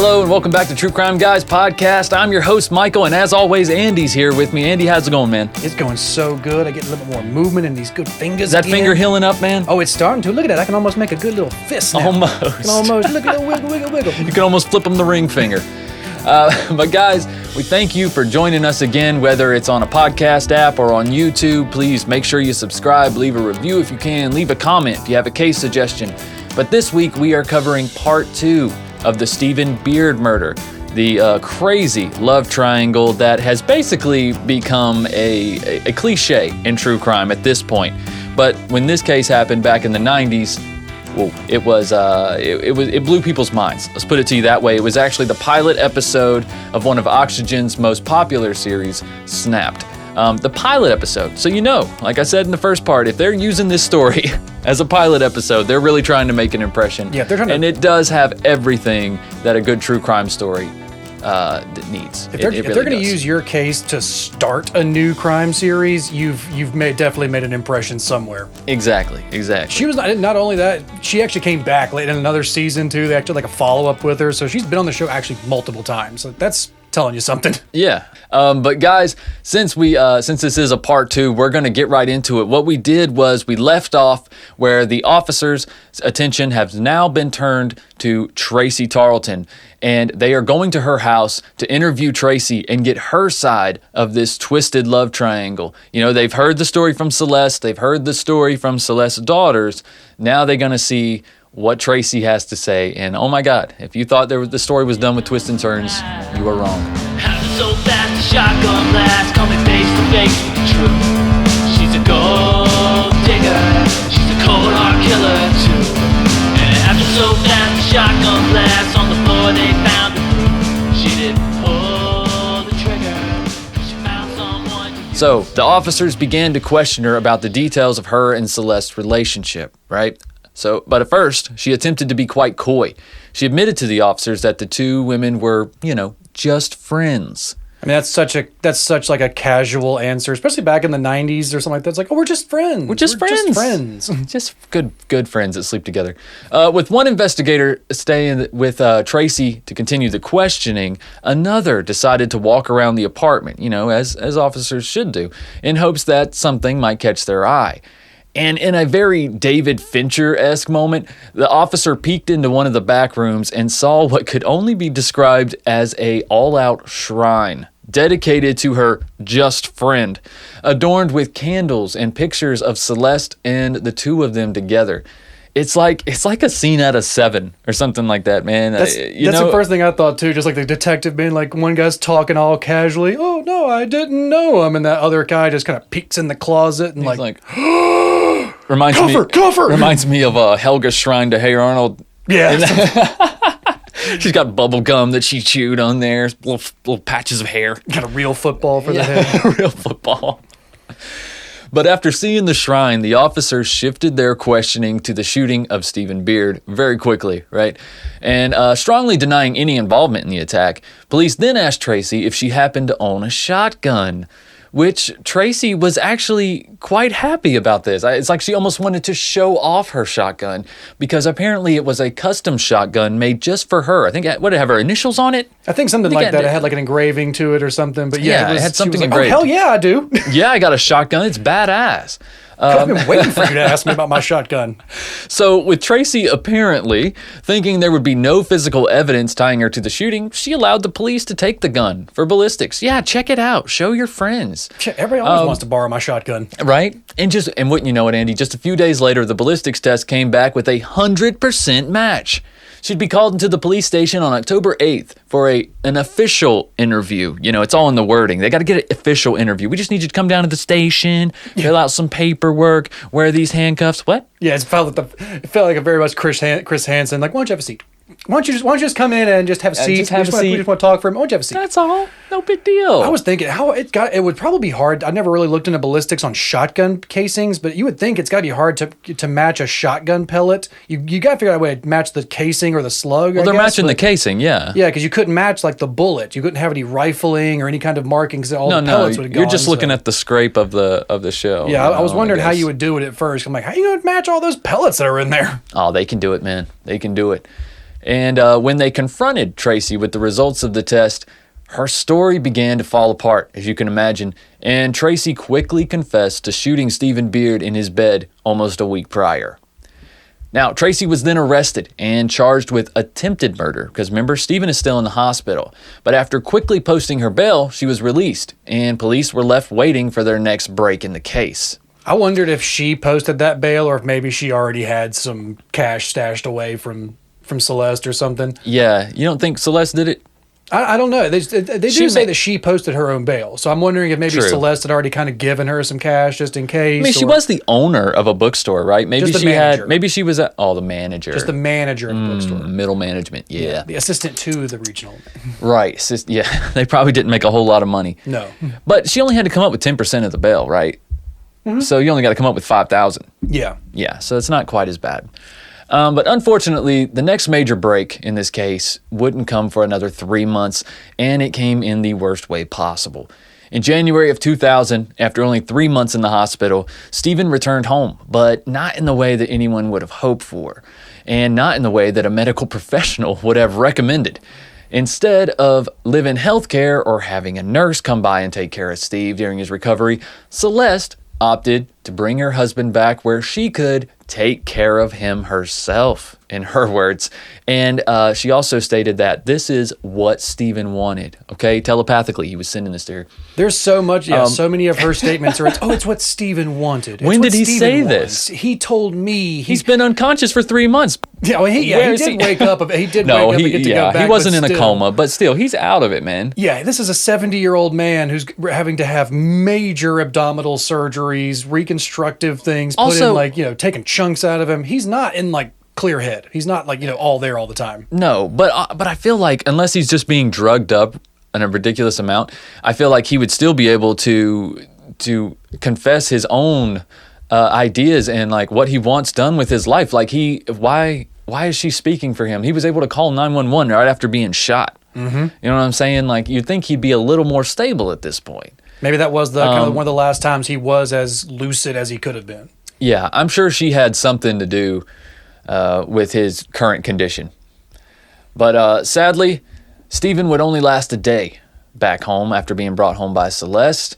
Hello and welcome back to True Crime Guys Podcast. I'm your host, Michael, and as always, Andy's here with me. Andy, how's it going, man? It's going so good. I get a little bit more movement in these good fingers. Is that finger healing up, man? Oh, it's starting to. Look at that. I can almost make a good little fist now. Almost. I can almost. Look at the wiggle, wiggle, wiggle. You can almost flip them the ring finger. But guys, we thank you for joining us again, whether it's on a podcast app or on YouTube. Please make sure you subscribe, leave a review if you can, leave a comment if you have a case suggestion. But this week we are covering part 2 of the Stephen Beard murder, the crazy love triangle that has basically become a cliche in true crime at this point. But when this case happened back in the 90s, well, it blew people's minds. Let's put it to you that way. It was actually the pilot episode of one of Oxygen's most popular series, Snapped. The pilot episode. So like I said in the first part, if they're using this story as a pilot episode, they're really trying to make an impression. Yeah, they're trying to. And it does have everything that a good true crime story needs. If they're going to use your case to start a new crime series, you've definitely made an impression somewhere. Exactly. She was not only that, she actually came back late in another season too. They actually like a follow up with her, so she's been on the show actually multiple times. So that's telling you something. Yeah. But guys, since this is a part 2, we're going to get right into it. What we did was we left off where the officers' attention has now been turned to Tracy Tarlton, and they are going to her house to interview Tracy and get her side of this twisted love triangle. They've heard the story from Celeste. They've heard the story from Celeste's daughters. Now they're going to see what Tracy has to say. And oh my God, if you thought the story was done with twists and turns, you are wrong. So fast, the shotgun blast, coming face to face with the truth. She's a gold digger, she's a cold hard killer too. And after so fast, the shotgun blast, on the floor they found her proof. She didn't pull the trigger, she found someone. So the officers began to question her about the details of her and Celeste's relationship, right? But at first, she attempted to be quite coy. She admitted to the officers that the two women were, just friends. I mean, that's such like a casual answer, especially back in the 90s or something like that. It's like, oh, we're just friends. We're just friends. Just good friends that sleep together. With one investigator staying with Tracy to continue the questioning, another decided to walk around the apartment, as officers should do, in hopes that something might catch their eye. And in a very David Fincher-esque moment, the officer peeked into one of the back rooms and saw what could only be described as a all-out shrine dedicated to her just friend, adorned with candles and pictures of Celeste and the two of them together. It's like a scene out of Seven or something like that, man. That's the first thing I thought too. Just like the detective being like, one guy's talking all casually. Oh no, I didn't know him, and that other guy just kind of peeks in the closet and like reminds me of Helga's shrine to Hey Arnold. Yeah. She's got bubble gum that she chewed on there, little patches of hair. Got a real football for the head. Real football. But after seeing the shrine, the officers shifted their questioning to the shooting of Stephen Beard very quickly, right? And strongly denying any involvement in the attack, police then asked Tracy if she happened to own a shotgun, which Tracy was actually quite happy about this. It's like she almost wanted to show off her shotgun because apparently it was a custom shotgun made just for her. I think, what did it have, her initials on it? I think something like that. It had like an engraving to it or something. But yeah, it had something like, engraved. Oh, hell yeah, I do. Yeah, I got a shotgun. It's badass. I've been waiting for you to ask me about my shotgun. So with Tracy apparently thinking there would be no physical evidence tying her to the shooting, she allowed the police to take the gun for ballistics. Yeah, check it out. Show your friends. Everybody always wants to borrow my shotgun. Right? And wouldn't you know it, Andy, just a few days later, the ballistics test came back with a 100% match. She'd be called into the police station on October 8th for an official interview. It's all in the wording. They got to get an official interview. We just need you to come down to the station, fill out some paperwork, wear these handcuffs. What? Yeah, it felt like a very much Chris Hansen. Like, why don't you have a seat? Why don't you just come in and just have a seat? Just have a seat. We just want to talk for him. Why don't you have a seat? That's all. No big deal. I was thinking it would probably be hard. I never really looked into ballistics on shotgun casings, but you would think it's got to be hard to match a shotgun pellet. You got to figure out a way to match the casing or the slug. Well, they're matching the casing, yeah. Yeah, because you couldn't match like the bullet. You couldn't have any rifling or any kind of markings. All the pellets would have gone. You're just looking at the scrape of the shell. Yeah, I was wondering how you would do it at first. I'm like, how are you going to match all those pellets that are in there? Oh, they can do it, man. They can do it. And when they confronted Tracy with the results of the test, her story began to fall apart, as you can imagine, and Tracy quickly confessed to shooting Stephen Beard in his bed almost a week prior. Now, Tracy was then arrested and charged with attempted murder, because remember, Stephen is still in the hospital. But after quickly posting her bail, she was released, and police were left waiting for their next break in the case. I wondered if she posted that bail or if maybe she already had some cash stashed away from Celeste or something. Yeah, you don't think Celeste did it? I don't know. They do say that she posted her own bail. So I'm wondering if maybe True. Celeste had already kind of given her some cash just in case. I mean, she was the owner of a bookstore, right? Maybe Just the she manager. maybe she was the manager. just the manager of the bookstore. Middle management, yeah. The assistant to the regional. Right. Yeah, they probably didn't make a whole lot of money. No. But she only had to come up with 10% of the bail, right? So you only got to come up with $5,000. Yeah. Yeah, so it's not quite as bad. But unfortunately, the next major break in this case wouldn't come for another 3 months, and it came in the worst way possible. In January of 2000, after only 3 months in the hospital, Stephen returned home, but not in the way that anyone would have hoped for, and not in the way that a medical professional would have recommended. Instead of live-in healthcare or having a nurse come by and take care of Steve during his recovery, Celeste opted to bring her husband back where she could take care of him herself, in her words. And she also stated that this is what Stephen wanted. Okay, telepathically, he was sending this to her. There's so much, so many of her statements are, it's what Stephen wanted. It's When what did he Stephen say wants. this? He told me. He's been unconscious for 3 months. He did wake up. He did No, wake up and get to go back. he wasn't but in a still. coma, but still, he's out of it, man. Yeah, this is a 70-year-old man who's having to have major abdominal surgeries, reconstructive things, Also- taking chunks out of him. He's not in clear head. He's not all there all the time. No, but I feel like unless he's just being drugged up in a ridiculous amount, I feel like he would still be able to confess his own ideas and what he wants done with his life. Why is she speaking for him? He was able to call 911 right after being shot. Mm-hmm. You know what I'm saying? You'd think he'd be a little more stable at this point. Maybe that was one of the last times he was as lucid as he could have been. Yeah, I'm sure she had something to do with his current condition. But sadly, Stephen would only last a day back home after being brought home by Celeste,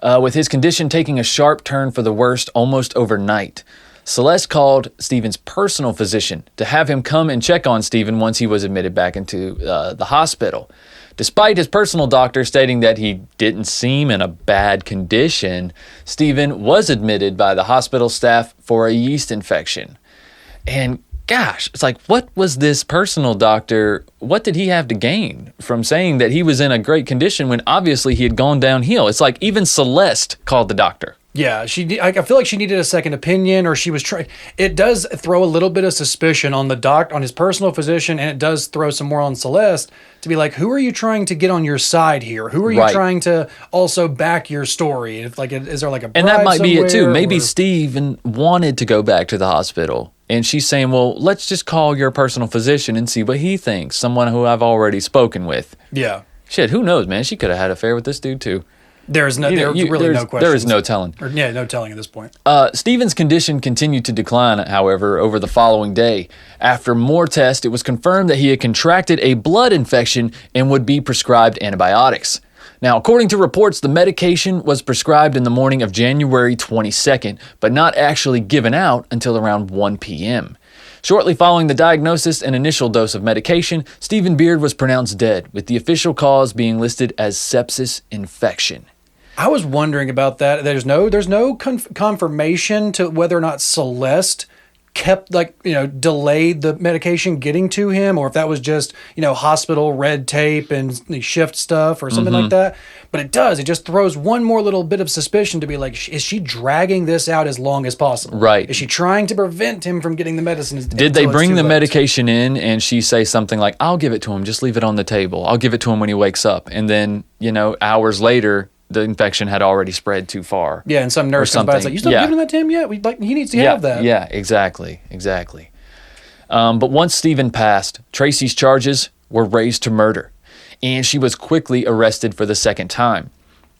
with his condition taking a sharp turn for the worst almost overnight. Celeste called Stephen's personal physician to have him come and check on Stephen once he was admitted back into the hospital. Despite his personal doctor stating that he didn't seem in a bad condition, Stephen was admitted by the hospital staff for a yeast infection. And gosh, it's what was this personal doctor, what did he have to gain from saying that he was in a great condition when obviously he had gone downhill? It's even Celeste called the doctor. Yeah, I feel like she needed a second opinion, or she was trying. It does throw a little bit of suspicion on on his personal physician, and it does throw some more on Celeste to be who are you trying to get on your side here? Who are you trying to also back your story? If is there a bribe And that might be it too. Maybe or... Steven wanted to go back to the hospital, and she's saying, "Well, let's just call your personal physician and see what he thinks. Someone who I've already spoken with." Yeah. Shit, who knows, man? She could have had an affair with this dude too. There's no question. There is no telling. No telling at this point. Stephen's condition continued to decline, however, over the following day. After more tests, it was confirmed that he had contracted a blood infection and would be prescribed antibiotics. Now, according to reports, the medication was prescribed in the morning of January 22nd, but not actually given out until around 1 p.m. Shortly following the diagnosis and initial dose of medication, Stephen Beard was pronounced dead, with the official cause being listed as sepsis infection. I was wondering about that. There's no confirmation to whether or not Celeste kept delayed the medication getting to him, or if that was just hospital red tape and shift stuff or something like that. But it just throws one more little bit of suspicion to be is she dragging this out as long as possible? Right. Is she trying to prevent him from getting the medicine? Did they bring the medication in and she say something like, "I'll give it to him, just leave it on the table. I'll give it to him when he wakes up." And then, hours later, the infection had already spread too far. Yeah, and some nurse comes by and says, "You still giving that to him yet? He needs to have that." Yeah, exactly. But once Stephen passed, Tracy's charges were raised to murder, and she was quickly arrested for the second time.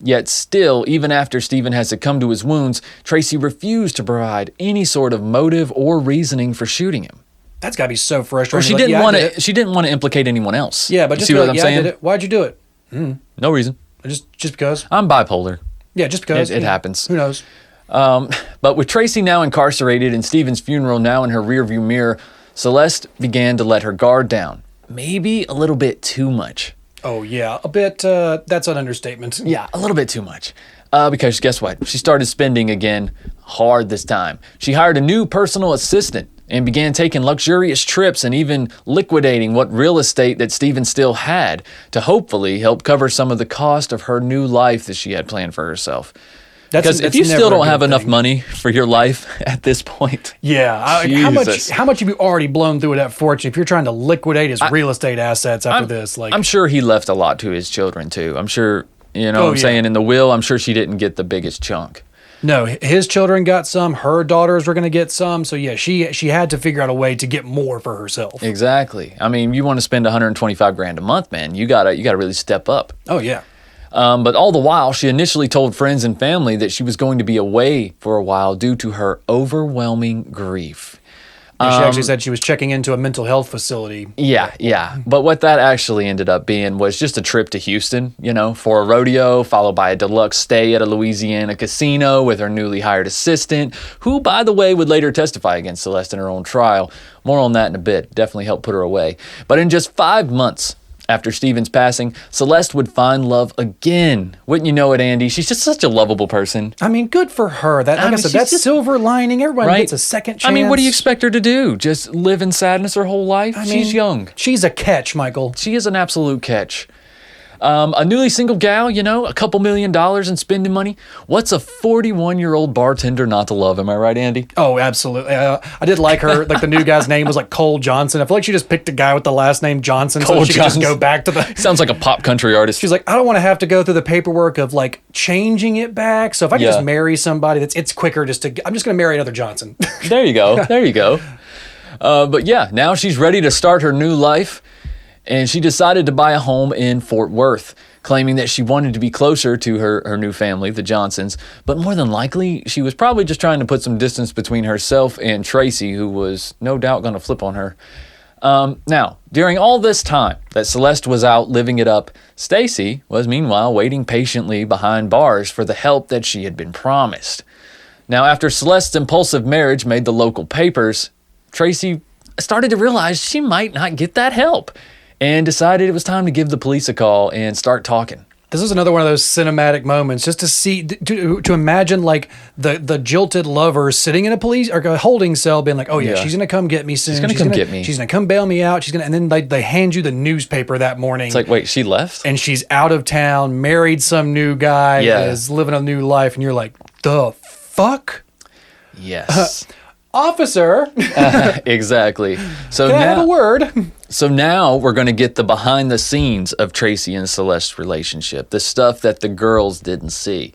Yet still, even after Stephen had succumbed to his wounds, Tracy refused to provide any sort of motive or reasoning for shooting him. That's got to be so frustrating. Or she Like, didn't I want did to. it. She didn't want to implicate anyone else. Yeah, but You just see be what like, I'm yeah, I saying? did it. Why'd you do it? No reason. Just because. I'm bipolar. Yeah, just because. It happens. Who knows? But with Tracy now incarcerated and Stephen's funeral now in her rearview mirror, Celeste began to let her guard down. Maybe a little bit too much. Oh, yeah. A bit, that's an understatement. Yeah, a little bit too much. Because guess what? She started spending again hard this time. She hired a new personal assistant and began taking luxurious trips and even liquidating what real estate that Stephen still had to hopefully help cover some of the cost of her new life that she had planned for herself. Because if you still don't have enough money for your life at this point. Yeah. How much have you already blown through with that fortune if you're trying to liquidate his real estate assets after this? Like, I'm sure he left a lot to his children too. I'm sure, what I'm yeah. saying, in the will, I'm sure she didn't get the biggest chunk. No, his children got some, her daughters were going to get some. So yeah, she had to figure out a way to get more for herself. Exactly. I mean, you want to spend $125,000 a month, man. You gotta really step up. Oh yeah. But all the while, she initially told friends and family that she was going to be away for a while due to her overwhelming grief. She actually said she was checking into a mental health facility. Yeah. But what that actually ended up being was just a trip to Houston, for a rodeo, followed by a deluxe stay at a Louisiana casino with her newly hired assistant, who, by the way, would later testify against Celeste in her own trial. More on that in a bit. Definitely helped put her away. But in just 5 months after Stephen's passing, Celeste would find love again. Wouldn't you know it, Andy? She's just such a lovable person. I mean, good for her. Like I said, that's silver lining. Everyone gets a second chance. I mean, what do you expect her to do? Just live in sadness her whole life? She's young. She's a catch, Michael. She is an absolute catch. A newly single gal, a couple $1 million in spending money. What's a 41-year-old bartender not to love? Am I right, Andy? Oh, absolutely. I did like her. Like the new guy's name was like Cole Johnson. I feel like she just picked a guy with the last name Johnson so she could just go back to the... Sounds like a pop country artist. She's like, I don't want to have to go through the paperwork of like changing it back. So if I can just marry somebody, it's quicker I'm just going to marry another Johnson. There you go. But yeah, now she's ready to start her new life. And she decided to buy a home in Fort Worth, claiming that she wanted to be closer to her new family, the Johnsons. But more than likely, she was probably just trying to put some distance between herself and Tracy, who was no doubt going to flip on her. Now, during all this time that Celeste was out living it up, Stacy was meanwhile waiting patiently behind bars for the help that she had been promised. Now, after Celeste's impulsive marriage made the local papers, Tracy started to realize she might not get that help, and decided it was time to give the police a call and start talking. This is another one of those cinematic moments, just to see, to imagine like the jilted lover sitting in a police or a holding cell, being like, "Oh yeah, she's gonna come get me soon. She's gonna get me. She's gonna come bail me out. And then they hand you the newspaper that morning. It's like, wait, she left, and she's out of town, married some new guy, is living a new life, and you're like, the fuck? Yes. Officer. Exactly. So Can I have a word? So now we're going to get the behind the scenes of Tracy and Celeste's relationship, the stuff that the girls didn't see.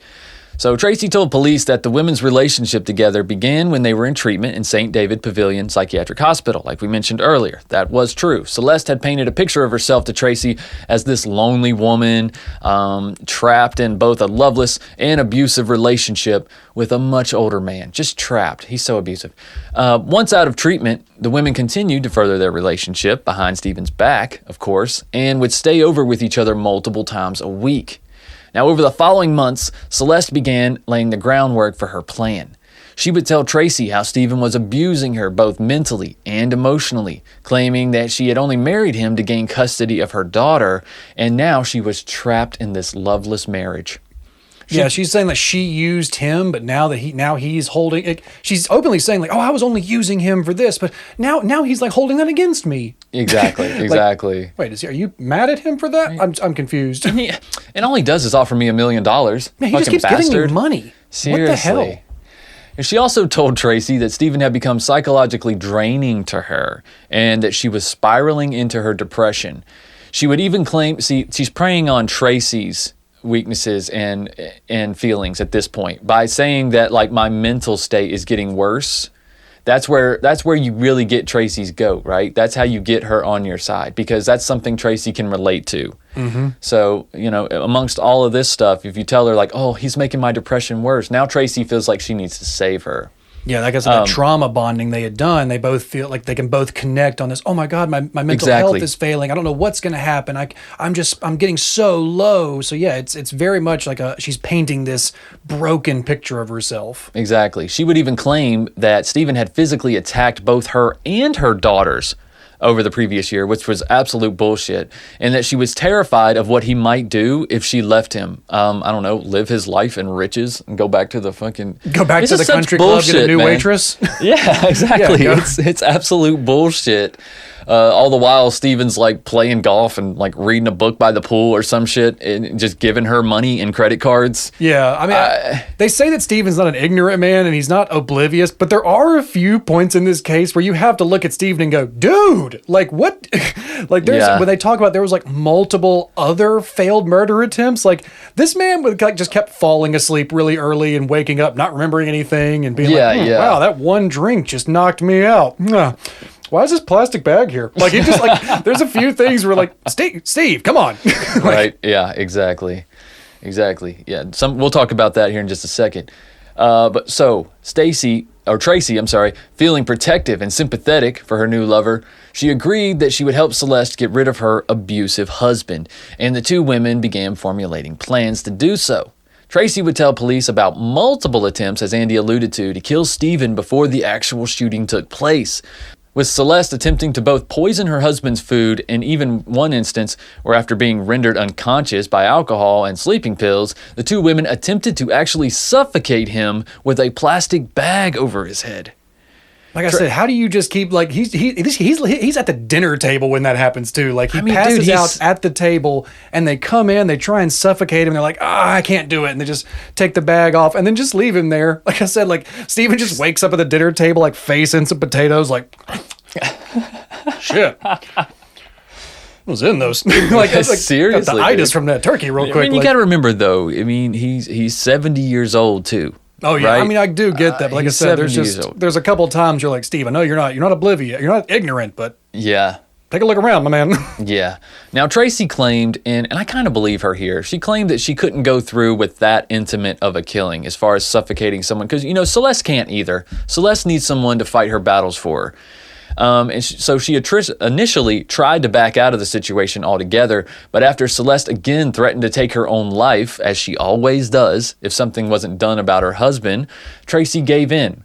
So Tracy told police that the women's relationship together began when they were in treatment in St. David Pavilion Psychiatric Hospital, like we mentioned earlier. That was true. Celeste had painted a picture of herself to Tracy as this lonely woman, trapped in both a loveless and abusive relationship with a much older man. Just trapped. He's so abusive. Once out of treatment, the women continued to further their relationship behind Stephen's back, of course, and would stay over with each other multiple times a week. Now, over the following months, Celeste began laying the groundwork for her plan. She would tell Tracy how Stephen was abusing her both mentally and emotionally, claiming that she had only married him to gain custody of her daughter, and now she was trapped in this loveless marriage. She's saying that she used him, but now he's holding it. She's openly saying like, "Oh, I was only using him for this," but now he's like holding that against me. Exactly. Like, wait, are you mad at him for that? I'm confused. Yeah. And all he does is offer me $1 million. Man, he just keeps giving me money. Seriously. What the hell? And she also told Tracy that Stephen had become psychologically draining to her and that she was spiraling into her depression. She would even claim, she's preying on Tracy's weaknesses and feelings at this point by saying that like my mental state is getting worse. That's where you really get Tracy's goat, right? That's how you get her on your side, because that's something Tracy can relate to. Mm-hmm. So, amongst all of this stuff, if you tell her like, "Oh, he's making my depression worse," now Tracy feels like she needs to save her. Yeah, like I said, that trauma bonding they had done, they both feel like they can both connect on this. Oh my God, my mental health is failing. I don't know what's going to happen. I'm getting so low. So yeah, it's very much like she's painting this broken picture of herself. Exactly. She would even claim that Stephen had physically attacked both her and her daughters over the previous year, which was absolute bullshit, and that she was terrified of what he might do if she left him. I don't know, live his life in riches and go back to the country club, get a new waitress. Yeah, exactly. Yeah, it's absolute bullshit. All the while, Steven's like playing golf and like reading a book by the pool or some shit, and just giving her money and credit cards. Yeah, I mean, they say that Steven's not an ignorant man and he's not oblivious, but there are a few points in this case where you have to look at Steven and go, dude, like what? Like when they talk about there was like multiple other failed murder attempts, like this man would like just kept falling asleep really early and waking up not remembering anything and being wow, that one drink just knocked me out. Why is this plastic bag here? Like it just like there's a few things where like Steve, come on. Right. Yeah, exactly. Yeah. We'll talk about that here in just a second. But so Tracy, feeling protective and sympathetic for her new lover, she agreed that she would help Celeste get rid of her abusive husband, and the two women began formulating plans to do so. Tracy would tell police about multiple attempts, as Andy alluded to kill Stephen before the actual shooting took place, with Celeste attempting to both poison her husband's food, and even one instance where, after being rendered unconscious by alcohol and sleeping pills, the two women attempted to actually suffocate him with a plastic bag over his head. Like I said, how do you just keep like he's at the dinner table when that happens too? Like he passes out at the table, and they come in, they try and suffocate him. They're like, I can't do it, and they just take the bag off and then just leave him there. Like I said, like Steven just wakes up at the dinner table, like face in some potatoes, like shit. Was in those like seriously, got the itis from that turkey real quick. I mean, you got to remember though. I mean, he's 70 years old too. Oh yeah, right? I mean I do get that, but like I said, there's a couple of times you're like, Steve, I know you're not oblivious, you're not ignorant, but yeah, take a look around, my man. Yeah. Now Tracy claimed, and I kind of believe her here, she claimed that she couldn't go through with that intimate of a killing as far as suffocating someone, because Celeste can't either. Celeste needs someone to fight her battles for her. So she initially tried to back out of the situation altogether, but after Celeste again threatened to take her own life, as she always does if something wasn't done about her husband, Tracy gave in.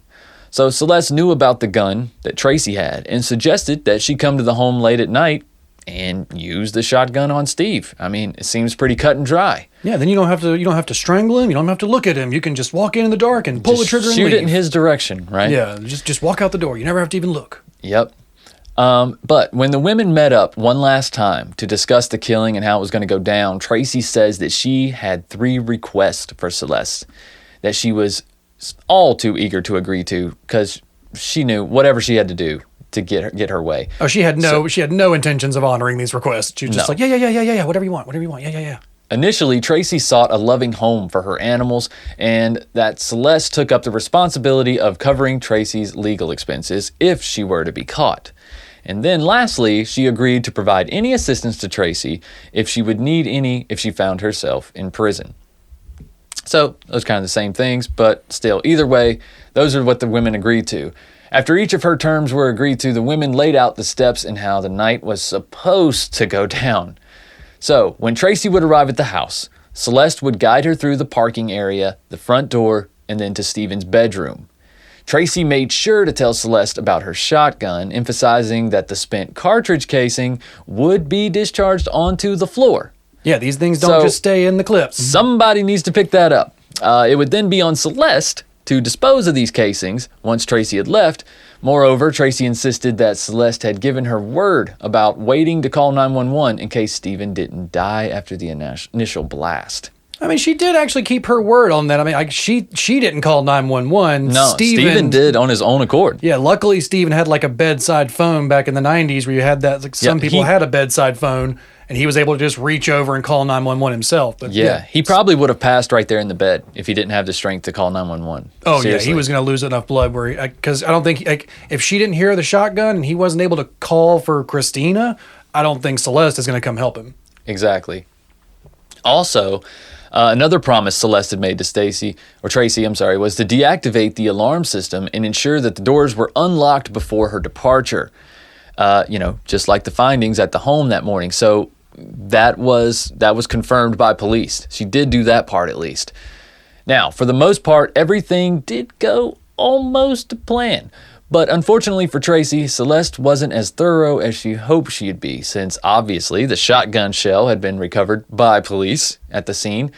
So Celeste knew about the gun that Tracy had and suggested that she come to the home late at night and use the shotgun on Steve. I mean, it seems pretty cut and dry. Yeah, then you don't have to strangle him. You don't have to look at him. You can just walk in the dark and pull the trigger and shoot leave. it in his direction, right? Yeah, just walk out the door. You never have to even look. Yep. But when the women met up one last time to discuss the killing and how it was going to go down, Tracy says that she had 3 requests for Celeste that she was all too eager to agree to, because she knew whatever she had to do to get her way. Oh, she had no intentions of honoring these requests. She was just like, yeah, whatever you want, yeah. Initially, Tracy sought a loving home for her animals, and that Celeste took up the responsibility of covering Tracy's legal expenses if she were to be caught. And then lastly, she agreed to provide any assistance to Tracy if she would need any if she found herself in prison. So, those kind of the same things, but still, either way, those are what the women agreed to. After each of her terms were agreed to, the women laid out the steps and how the night was supposed to go down. So, when Tracy would arrive at the house, Celeste would guide her through the parking area, the front door, and then to Stephen's bedroom. Tracy made sure to tell Celeste about her shotgun, emphasizing that the spent cartridge casing would be discharged onto the floor. Yeah, these things don't just stay in the clips. Somebody needs to pick that up. It would then be on Celeste to dispose of these casings once Tracy had left. Moreover, Tracy insisted that Celeste had given her word about waiting to call 911 in case Stephen didn't die after the initial blast. I mean, she did actually keep her word on that. I mean, she didn't call 911. No, Stephen did on his own accord. Yeah, luckily Stephen had like a bedside phone back in the 90s where you had that. Like some people had a bedside phone, and he was able to just reach over and call 911 himself. But he probably would have passed right there in the bed if he didn't have the strength to call 911. Oh, seriously. Yeah, he was going to lose enough blood where because I don't think if she didn't hear the shotgun and he wasn't able to call for Christina, I don't think Celeste is going to come help him. Exactly. Also, Another promise Celeste had made to Tracy, was to deactivate the alarm system and ensure that the doors were unlocked before her departure. Just like the findings at the home that morning. So that was confirmed by police. She did do that part at least. Now, for the most part, everything did go almost to plan. But unfortunately for Tracy, Celeste wasn't as thorough as she hoped she'd be, since obviously the shotgun shell had been recovered by police at the scene.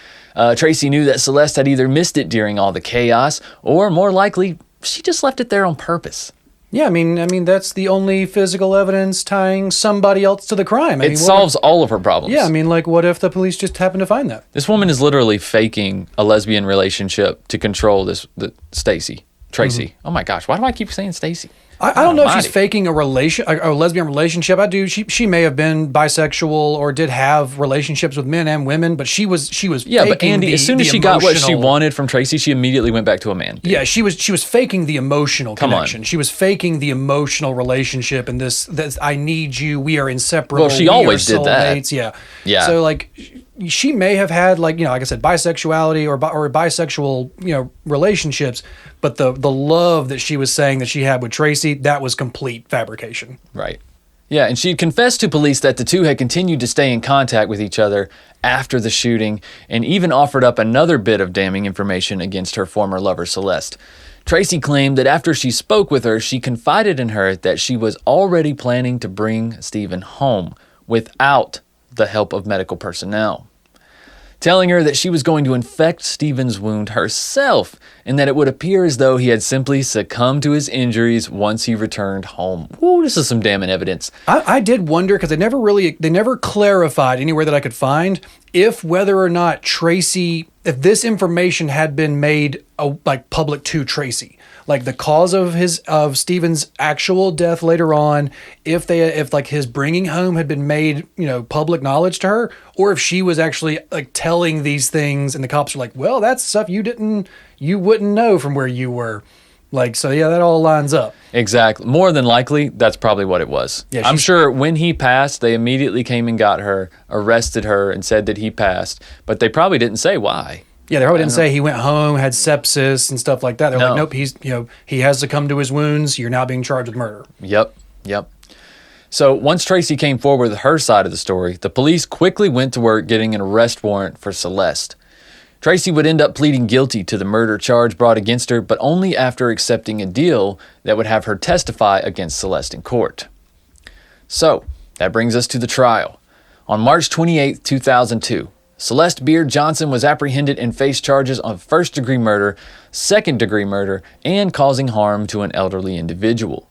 Tracy knew that Celeste had either missed it during all the chaos, or more likely, she just left it there on purpose. Yeah, I mean that's the only physical evidence tying somebody else to the crime. It solves all of her problems. Yeah, I mean, like, what if the police just happen to find that? This woman is literally faking a lesbian relationship to control Tracy. Mm-hmm. Oh my gosh, why do I keep saying Stacy? I don't know if she's faking a lesbian relationship. She may have been bisexual or did have relationships with men and women, but she was faking but Andy, as soon as she got what she wanted from Tracy, she immediately went back to a man. Yeah, she was faking the emotional connection. She was faking the emotional relationship and this I need you, we are inseparable. Well, she always did that. Yeah. So like she may have had like I said, bisexuality or bisexual, relationships, but the love that she was saying that she had with Tracy, that was complete fabrication. Right. Yeah, and she confessed to police that the two had continued to stay in contact with each other after the shooting and even offered up another bit of damning information against her former lover, Celeste. Tracy claimed that after she spoke with her, she confided in her that she was already planning to bring Stephen home without the help of medical personnel, telling her that she was going to infect Stephen's wound herself and that it would appear as though he had simply succumbed to his injuries once he returned home. Ooh, this is some damning evidence. I did wonder, because they never clarified anywhere that I could find if whether or not Tracy, if this information had been made public to Tracy, like the cause of Stephen's actual death later on, if his bringing home had been made, public knowledge to her, or if she was actually like telling these things and the cops are like, well, that's stuff you wouldn't know from where you were. Like, so yeah, that all lines up. Exactly. More than likely, that's probably what it was. Yeah, I'm sure when he passed, they immediately came and got her, arrested her, and said that he passed, but they probably didn't say why. Yeah, they probably didn't say he went home, had sepsis and stuff like that. They're like, nope, he has succumbed to his wounds. You're now being charged with murder. Yep. So once Tracy came forward with her side of the story, the police quickly went to work getting an arrest warrant for Celeste. Tracy would end up pleading guilty to the murder charge brought against her, but only after accepting a deal that would have her testify against Celeste in court. So, that brings us to the trial. On March 28, 2002, Celeste Beard Johnson was apprehended and faced charges of first-degree murder, second-degree murder, and causing harm to an elderly individual.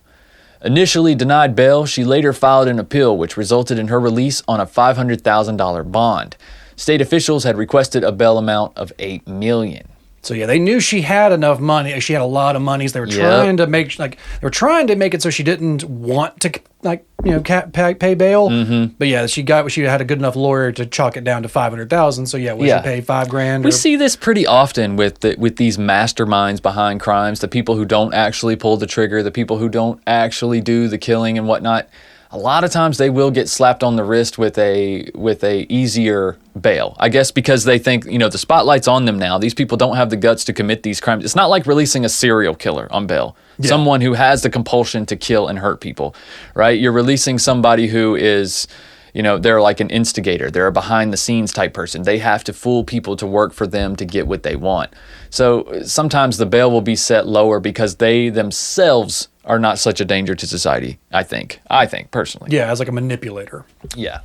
Initially denied bail, she later filed an appeal which resulted in her release on a $500,000 bond. State officials had requested a bail amount of $8 million. So yeah, they knew she had enough money. She had a lot of money. So they were trying to make it so she didn't want to pay bail. Mm-hmm. But yeah, she had a good enough lawyer to chalk it down to $500,000. So yeah, she pay $5,000? We see this pretty often with these masterminds behind crimes, the people who don't actually pull the trigger, the people who don't actually do the killing and whatnot. A lot of times they will get slapped on the wrist with a easier bail. I guess because they think, the spotlight's on them now. These people don't have the guts to commit these crimes. It's not like releasing a serial killer on bail. Yeah. Someone who has the compulsion to kill and hurt people, right? You're releasing somebody who is, they're like an instigator. They're a behind the scenes type person. They have to fool people to work for them to get what they want. So sometimes the bail will be set lower because they themselves are not such a danger to society, I think personally. Yeah, as like a manipulator. Yeah.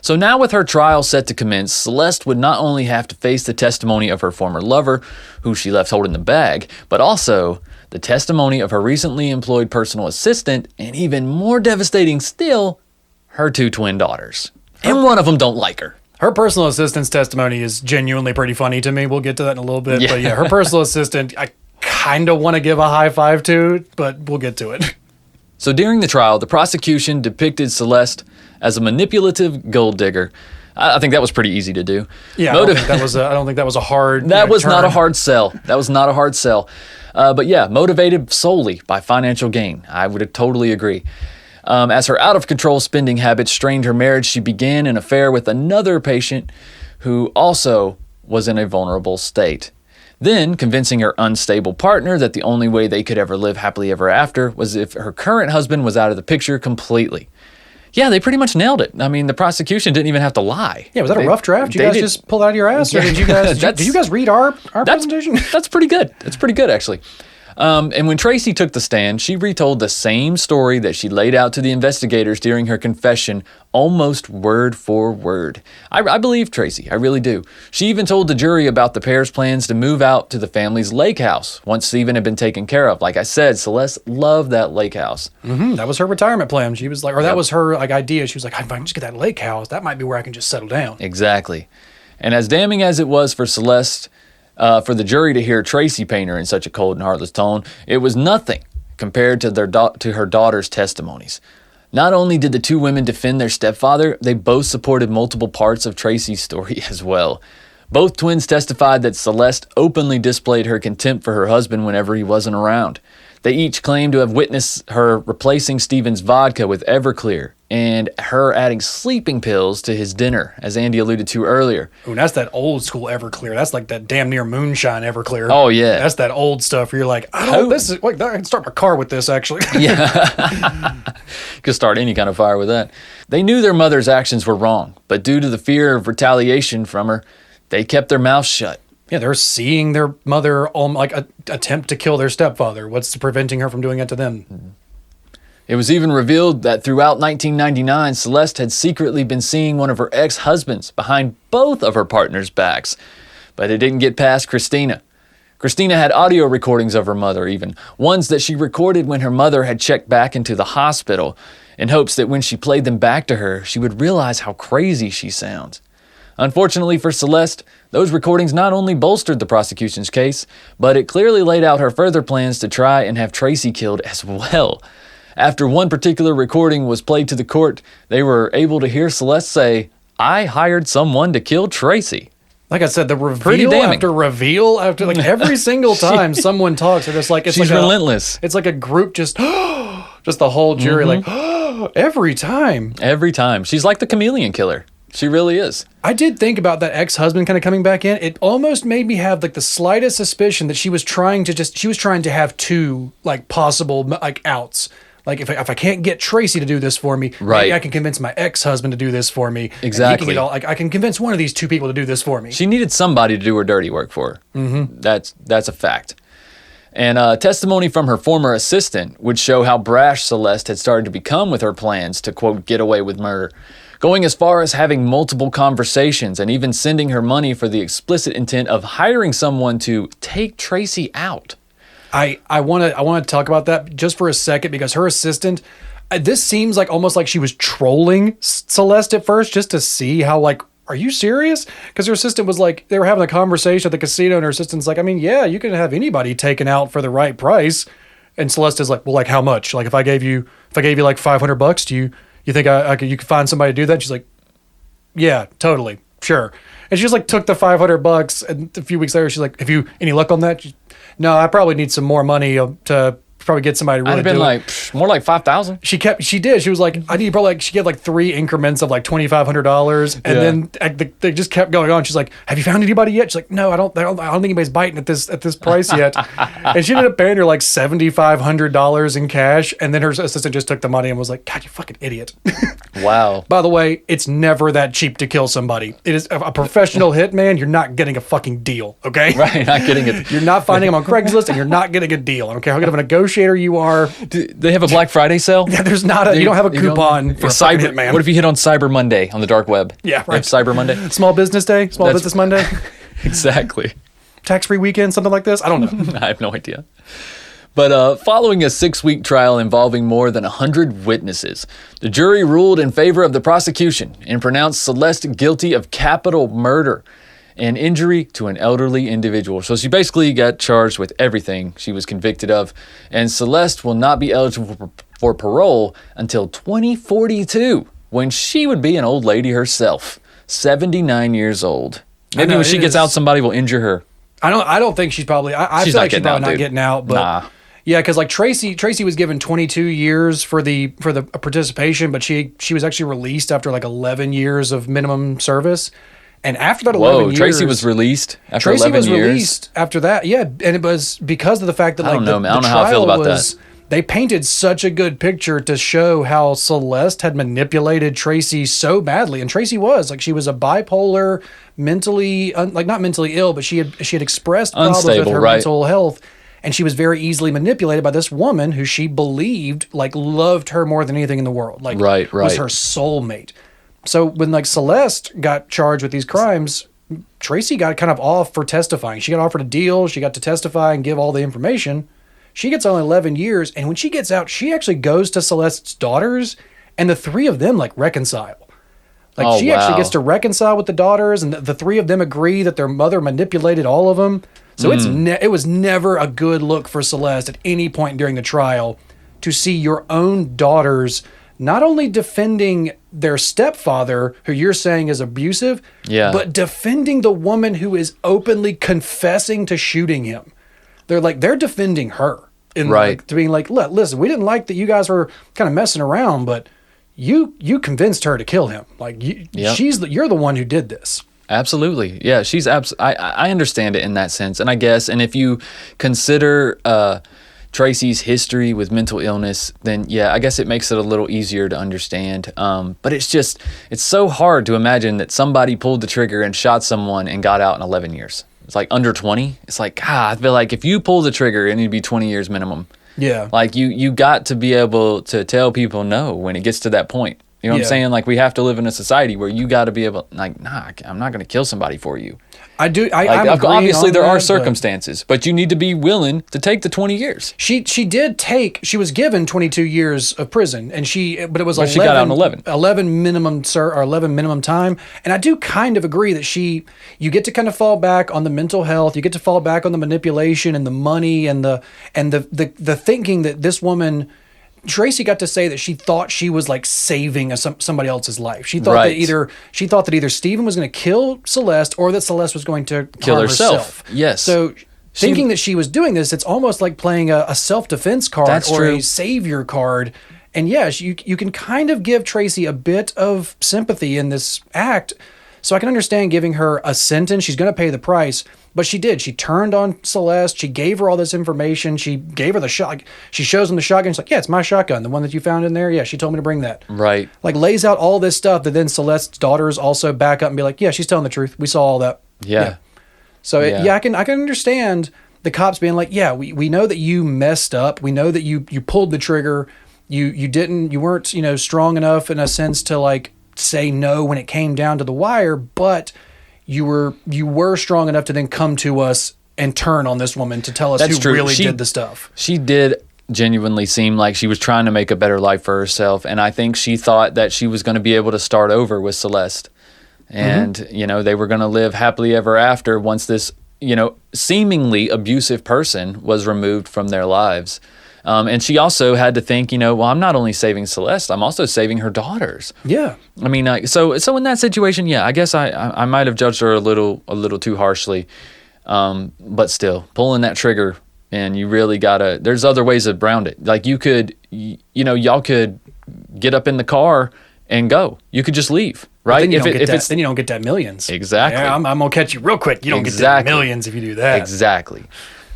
So now with her trial set to commence, Celeste would not only have to face the testimony of her former lover, who she left holding the bag, but also the testimony of her recently employed personal assistant, and even more devastating still, her two twin daughters. And one of them don't like her. Her personal assistant's testimony is genuinely pretty funny to me. We'll get to that in a little bit. Yeah. But yeah, her personal assistant, I kind of want to give a high five to, but we'll get to it. So during the trial, the prosecution depicted Celeste as a manipulative gold digger. I think that was pretty easy to do. Yeah, I don't think that was a hard That was term. not a hard sell. That was not a hard sell. But yeah, motivated solely by financial gain. I would totally agree. As her out-of-control spending habits strained her marriage, she began an affair with another patient who also was in a vulnerable state. Then, convincing her unstable partner that the only way they could ever live happily ever after was if her current husband was out of the picture completely. Yeah, they pretty much nailed it. I mean, the prosecution didn't even have to lie. Yeah, was that a rough draft? You guys just pulled it out of your ass? Or did you guys read our presentation? That's pretty good. It's pretty good, actually. And when Tracy took the stand, she retold the same story that she laid out to the investigators during her confession, almost word for word. I believe Tracy, I really do. She even told the jury about the pair's plans to move out to the family's lake house once Stephen had been taken care of. Like I said, Celeste loved that lake house. Mm-hmm. That was her retirement plan. She was like, or that was her idea. She was like, if I can just get that lake house, that might be where I can just settle down. Exactly. And as damning as it was for Celeste, for the jury to hear Tracy paint her in such a cold and heartless tone, it was nothing compared to her daughter's testimonies. Not only did the two women defend their stepfather, they both supported multiple parts of Tracy's story as well. Both twins testified that Celeste openly displayed her contempt for her husband whenever he wasn't around. They each claimed to have witnessed her replacing Stephen's vodka with Everclear and her adding sleeping pills to his dinner, as Andy alluded to earlier. Ooh, that's that old school Everclear. That's like that damn near moonshine Everclear. Oh, yeah. That's that old stuff where you're like, I can start my car with this, actually. Yeah. Could start any kind of fire with that. They knew their mother's actions were wrong, but due to the fear of retaliation from her, they kept their mouths shut. Yeah, they're seeing their mother attempt to kill their stepfather. What's preventing her from doing it to them? It was even revealed that throughout 1999, Celeste had secretly been seeing one of her ex-husbands behind both of her partners' backs. But it didn't get past Christina. Christina had audio recordings of her mother even, ones that she recorded when her mother had checked back into the hospital, in hopes that when she played them back to her, she would realize how crazy she sounds. Unfortunately for Celeste, those recordings not only bolstered the prosecution's case, but it clearly laid out her further plans to try and have Tracy killed as well. After one particular recording was played to the court, they were able to hear Celeste say, "I hired someone to kill Tracy." Like I said, the reveal after like every single time someone talks, they're just like, she's relentless. It's like a group just the whole jury, like every time. Every time. She's like the chameleon killer. She really is. I did think about that ex-husband kind of coming back in. It almost made me have like the slightest suspicion that she was trying to have two like possible like outs. Like if I can't get Tracy to do this for me, right, maybe I can convince my ex-husband to do this for me. Exactly. I can convince one of these two people to do this for me. She needed somebody to do her dirty work for her. Mm-hmm. That's a fact. And testimony from her former assistant would show how brash Celeste had started to become with her plans to, quote, get away with murder, going as far as having multiple conversations and even sending her money for the explicit intent of hiring someone to take Tracy out. I want to talk about that just for a second because her assistant, this seems like almost like she was trolling Celeste at first just to see how like, are you serious? Because her assistant was like, they were having a conversation at the casino and her assistant's like, I mean, yeah, you can have anybody taken out for the right price. And Celeste is like, well, like how much? Like if I gave you like $500, do you think you could find somebody to do that? And she's like, yeah, totally, sure. And she just like took the $500 and a few weeks later, she's like, have you any luck on that? No, I probably need some more money to probably get somebody to really do it. I'd have been more like 5,000. She did. She was like, I need probably she gave like 3 increments of like $2,500. And then they just kept going on. She's like, have you found anybody yet? She's like, no, I don't think anybody's biting at this price yet. And she ended up paying her like $7,500 in cash. And then her assistant just took the money and was like, God, you fucking idiot. Wow. By the way, it's never that cheap to kill somebody. It is a professional hitman. You're not getting a fucking deal. Okay. Right. Not getting it. You're not finding them on Craigslist and you're not getting a deal. I don't care how good of a negotiator you are. Do they have a Black Friday sale? Yeah, there's not you don't have a coupon for a hitman. What if you hit on Cyber Monday on the dark web? Yeah, right. Cyber Monday. Small Business Day, Business Monday. Exactly. Tax-free weekend, something like this. I don't know. I have no idea. But following a 6-week trial involving more than 100 witnesses, the jury ruled in favor of the prosecution and pronounced Celeste guilty of capital murder and injury to an elderly individual. So she basically got charged with everything she was convicted of, and Celeste will not be eligible for parole until 2042, when she would be an old lady herself, 79 years old. Maybe when she gets out, somebody will injure her. I don't think she's probably. I feel like she's probably not getting out, but. Nah. Yeah, because like Tracy was given 22 years for the participation, but she was actually released after like 11 years of minimum service. And after that 11 years... Tracy was released after Tracy 11 was years? released after that, yeah. And it was because of the fact that, like, I don't know, man. I don't know the how I feel trial about was... that. They painted such a good picture to show how Celeste had manipulated Tracy so badly. And Tracy was, like, she was a bipolar, mentally... not mentally ill, but she had expressed problems with her mental health. And she was very easily manipulated by this woman who she believed, like, loved her more than anything in the world. Like, was her soulmate. So when, like, Celeste got charged with these crimes, Tracy got kind of off for testifying. She got offered a deal. She got to testify and give all the information. She gets only 11 years. And when she gets out, she actually goes to Celeste's daughters, and the three of them, like, reconcile. Like, she actually gets to reconcile with the daughters, and the three of them agree that their mother manipulated all of them. So it was never a good look for Celeste at any point during the trial to see your own daughters not only defending their stepfather, who you're saying is abusive, but defending the woman who is openly confessing to shooting him. They're defending her. Like, to being like, look, listen, we didn't like that you guys were kind of messing around, but you convinced her to kill him. Like, you're the one who did this. Absolutely. Yeah, she's I understand it in that sense. And I guess, and if you consider Tracy's history with mental illness, then yeah, I guess it makes it a little easier to understand. But it's so hard to imagine that somebody pulled the trigger and shot someone and got out in 11 years. It's like under 20. It's like, God, I feel like if you pull the trigger, it need to be 20 years minimum. Yeah. Like you got to be able to tell people no when it gets to that point. You know what I'm saying? Like, we have to live in a society where you got to be able, like, nah, I'm not going to kill somebody for you. I do. Obviously, there are circumstances, but you need to be willing to take the 20 years. She was given 22 years of prison, but it was 11, she got out in 11. 11 minimum, or 11 minimum time. And I do kind of agree that you get to kind of fall back on the mental health, you get to fall back on the manipulation and the money and the thinking that this woman. Tracy got to say that she thought she was, like, saving somebody else's life. She thought that either Stephen was going to kill Celeste or that Celeste was going to kill herself. Yes. So thinking that she was doing this, it's almost like playing a self-defense card a savior card. And yes, you can kind of give Tracy a bit of sympathy in this act. So I can understand giving her a sentence. She's going to pay the price. But she did. She turned on Celeste. She gave her all this information. She gave her the shot. She shows him the shotgun. She's like, yeah, it's my shotgun. The one that you found in there. Yeah, she told me to bring that. Right. Like, lays out all this stuff that then Celeste's daughters also back up and be like, yeah, she's telling the truth. We saw all that. Yeah. So, I can understand the cops being like, yeah, we know that you messed up. We know that you pulled the trigger. You weren't, strong enough in a sense to, like, say no when it came down to the wire, but you were strong enough to then come to us and turn on this woman to tell us who really did the stuff. She did genuinely seem like she was trying to make a better life for herself, and I think she thought that she was going to be able to start over with Celeste, and they were going to live happily ever after once this seemingly abusive person was removed from their lives. And she also had to think, well, I'm not only saving Celeste, I'm also saving her daughters. Yeah. I mean, so in that situation, yeah, I guess I might have judged her a little too harshly. But still, pulling that trigger, and you really gotta, there's other ways around it. Like, you could, y'all could get up in the car and go. You could just leave, right? Then you don't get that millions. Exactly. Yeah, I'm gonna catch you real quick. You don't get that millions if you do that. Exactly.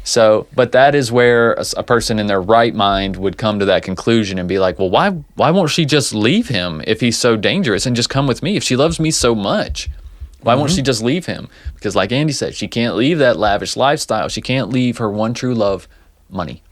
So, but that is where a person in their right mind would come to that conclusion and be like, well, why won't she just leave him if he's so dangerous and just come with me? If she loves me so much, why won't she just leave him? Because like Andy said, she can't leave that lavish lifestyle. She can't leave her one true love, money.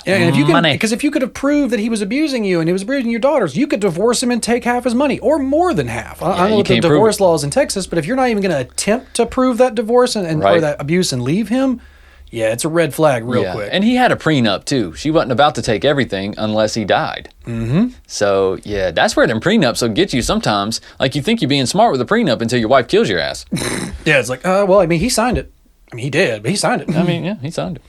Yeah, and if you could have proved that he was abusing you and he was abusing your daughters, you could divorce him and take half his money, or more than half. I don't know what the divorce laws in Texas, but if you're not even going to attempt to prove that divorce or that abuse and leave him, yeah, it's a red flag real quick. And he had a prenup too. She wasn't about to take everything unless he died. So yeah, that's where them prenups will get you sometimes. Like, you think you're being smart with a prenup until your wife kills your ass. Yeah, it's like, well, I mean, he signed it. I mean, he did, but he signed it. I mean, yeah, he signed it.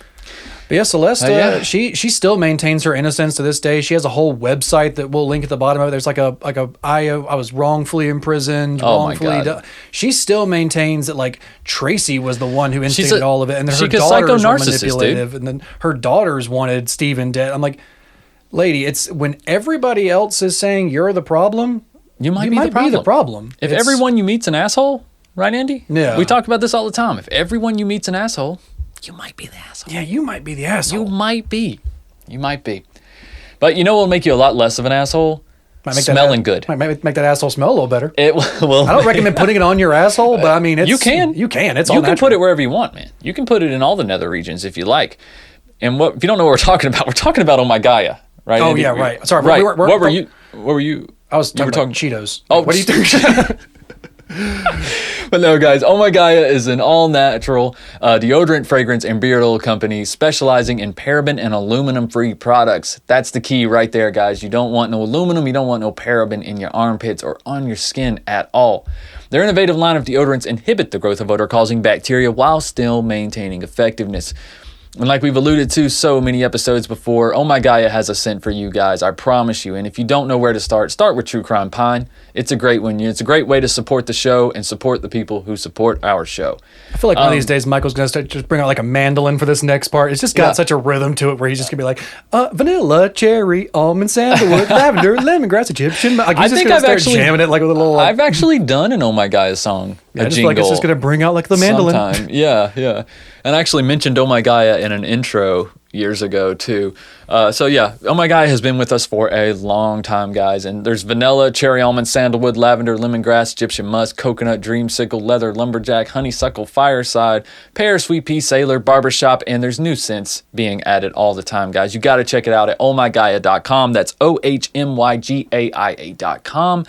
But yeah, Celeste, she still maintains her innocence to this day. She has a whole website that we'll link at the bottom of it. There's I was wrongfully imprisoned, wrongfully. She still maintains that, like, Tracy was the one who instigated all of it, and then her daughters were manipulative, and then her daughters wanted Stephen dead. I'm like, lady, it's when everybody else is saying you're the problem, you might You be might the problem. be the problem. If It's- everyone you meet's an asshole, right, Andy? Yeah. We talk about this all the time. If everyone you meet's an asshole, you might be the asshole. Yeah, you might be the asshole. You might be. You might be. But you know what will make you a lot less of an asshole? Might make Smelling good. Might make that asshole smell a little better. It will. I don't recommend putting it on your asshole, but I mean, it's, You can. You can. It's all You can natural. put it wherever you want, man. You can put it in all the nether regions if you like. And what if you don't know what we're talking about? We're talking about Oh My Gaia, right? Oh, Andy? yeah, right. Sorry, Right. we're- What were you? What were you? I was You were talking about Cheetos. Oh, what do you think? But no, guys, Oh My Gaia is an all-natural deodorant, fragrance, and beard oil company specializing in paraben and aluminum-free products. That's the key right there, guys. You don't want no aluminum, you don't want no paraben in your armpits or on your skin at all. Their innovative line of deodorants inhibit the growth of odor-causing bacteria while still maintaining effectiveness. And like we've alluded to so many episodes before, Oh My Gaia has a scent for you guys, I promise you. And if you don't know where to start with True Crime Pine. It's a great one. It's a great way to support the show and support the people who support our show. I feel like one of these days Michael's going to just bring out like a mandolin for this next part. It's just got Yeah. such a rhythm to it where he's just going to be like, vanilla, cherry, almond, sandalwood, lavender, lemongrass, Egyptian. Like he's I just think going I've to start actually jamming it like with a little. I've actually done an Oh My Gaia song, I a just feel jingle. like it's just going to bring out like the mandolin. Sometime. Yeah. And I actually mentioned Oh My Gaia in an intro years ago too. So yeah, Oh My Gaia has been with us for a long time, guys. And there's vanilla, cherry almond, sandalwood, lavender, lemongrass, Egyptian musk, coconut, dreamsicle, leather, lumberjack, honeysuckle, fireside, pear, sweet pea, sailor, barbershop, and there's new scents being added all the time, guys. You got to check it out at ohmygaia.com. That's ohmygaia.com.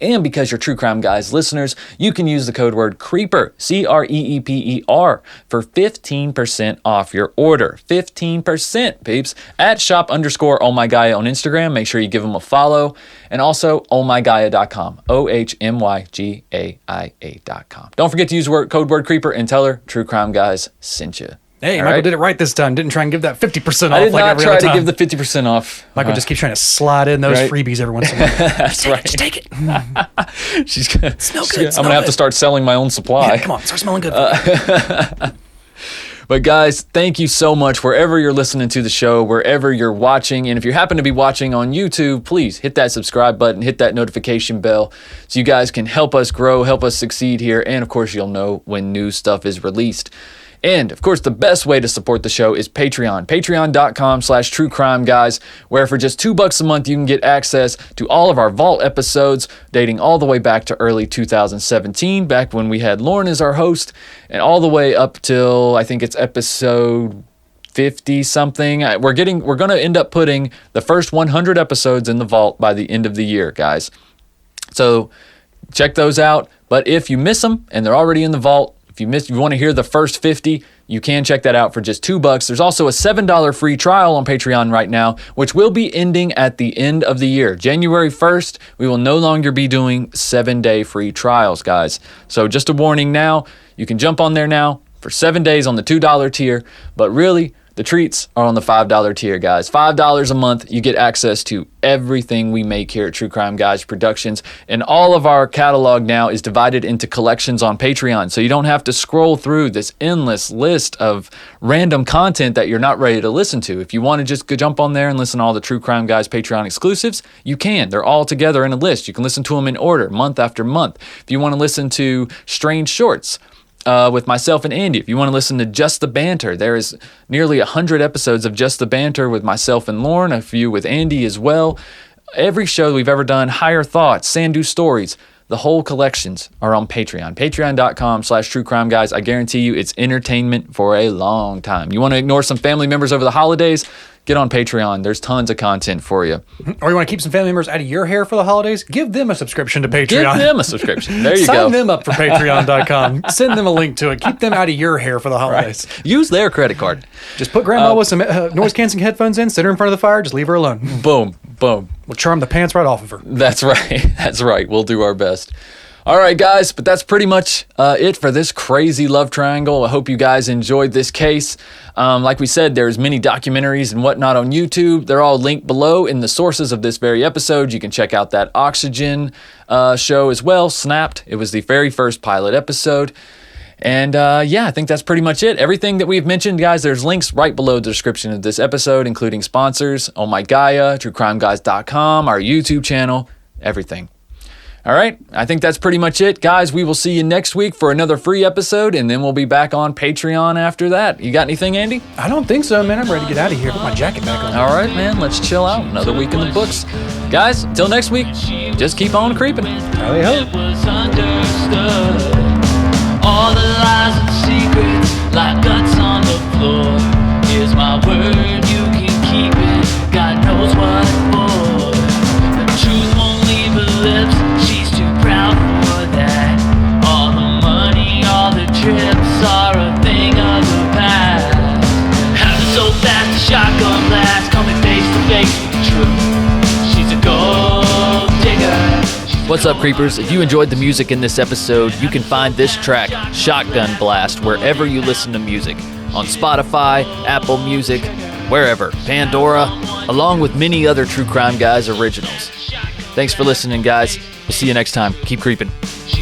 And because you're True Crime Guys listeners, you can use the code word CREEPER, CREEPER, for 15% off your order. 15%, peeps. At shop_ohmygaia on Instagram. Make sure you give them a follow. And also ohmygaia.com. ohmygaia.com. Don't forget to use code word CREEPER and tell her True Crime Guys sent you. Hey, All Michael right? did it right this time. Didn't try and give that 50% off I did like not every try other to time. give the 50% off. Michael just keeps trying to slide in those Right. freebies every once in a while. That's right. Just take it. She's gonna, Smell she's good, gonna- I'm smell gonna have good. to start selling my own supply. Yeah, come on, start smelling good. But guys, thank you so much wherever you're listening to the show, wherever you're watching. And if you happen to be watching on YouTube, please hit that subscribe button, hit that notification bell so you guys can help us grow, help us succeed here. And of course, you'll know when new stuff is released. And of course, the best way to support the show is Patreon. Patreon.com/True Crime Guys, where for just $2 a month, you can get access to all of our Vault episodes dating all the way back to early 2017, back when we had Lauren as our host, and all the way up till I think it's episode 50 something. We're going to end up putting the first 100 episodes in the Vault by the end of the year, guys. So check those out. But if you miss them and they're already in the Vault, if you want to hear the first 50, you can check that out for just $2. There's also a $7 free trial on Patreon right now, which will be ending at the end of the year. January 1st, we will no longer be doing 7-day free trials, guys. So just a warning now, you can jump on there now for 7 days on the $2 tier, but really, the treats are on the $5 tier, guys. $5 a month, you get access to everything we make here at True Crime Guys Productions. And all of our catalog now is divided into collections on Patreon. So you don't have to scroll through this endless list of random content that you're not ready to listen to. If you want to just go jump on there and listen to all the True Crime Guys Patreon exclusives, you can. They're all together in a list. You can listen to them in order, month after month. If you want to listen to Strange Shorts, with myself and Andy. If you want to listen to Just the Banter, there is nearly 100 episodes of Just the Banter with myself and Lauren, a few with Andy as well. Every show we've ever done, Higher Thoughts, Sandu Stories, the whole collections are on Patreon. Patreon.com/True Crime Guys. I guarantee you it's entertainment for a long time. You want to ignore some family members over the holidays? Get on Patreon. There's tons of content for you. Or you want to keep some family members out of your hair for the holidays? Give them a subscription to Patreon. Give them a subscription. There you go. Sign them up for Patreon.com. Send them a link to it. Keep them out of your hair for the holidays. Use their credit card. Just put grandma with some noise-canceling headphones in, sit her in front of the fire, just leave her alone. Boom, boom. We'll charm the pants right off of her. That's right. That's right. We'll do our best. All right, guys, but that's pretty much it for this crazy love triangle. I hope you guys enjoyed this case. Like we said, there's many documentaries and whatnot on YouTube. They're all linked below in the sources of this very episode. You can check out that Oxygen show as well, Snapped. It was the very first pilot episode. And yeah, I think that's pretty much it. Everything that we've mentioned, guys, there's links right below the description of this episode, including sponsors, Oh My Gaia, TrueCrimeGuys.com, our YouTube channel, everything. All right, I think that's pretty much it. Guys, we will see you next week for another free episode, and then we'll be back on Patreon after that. You got anything, Andy? I don't think so, man. I'm ready to get out of here. Put my jacket back on. All right, man, let's chill out. Another week in the books. Guys, until next week, just keep on creeping. Howdy ho. It was understood. All the lies and secrets, like guts on the floor. Here's my word, you can keep it. God knows what for. The truth won't leave her lips. She's too proud for that. All the money, all the trips are a thing of the past. Happened so fast, a shotgun blast, coming face to face with the truth. She's a gold digger. What's up, creepers? If you enjoyed the music in this episode, you can find this track, Shotgun Blast, wherever you listen to music. On Spotify, Apple Music, wherever, Pandora, along with many other True Crime Guys originals. Thanks for listening, guys. We'll see you next time. Keep creeping. She's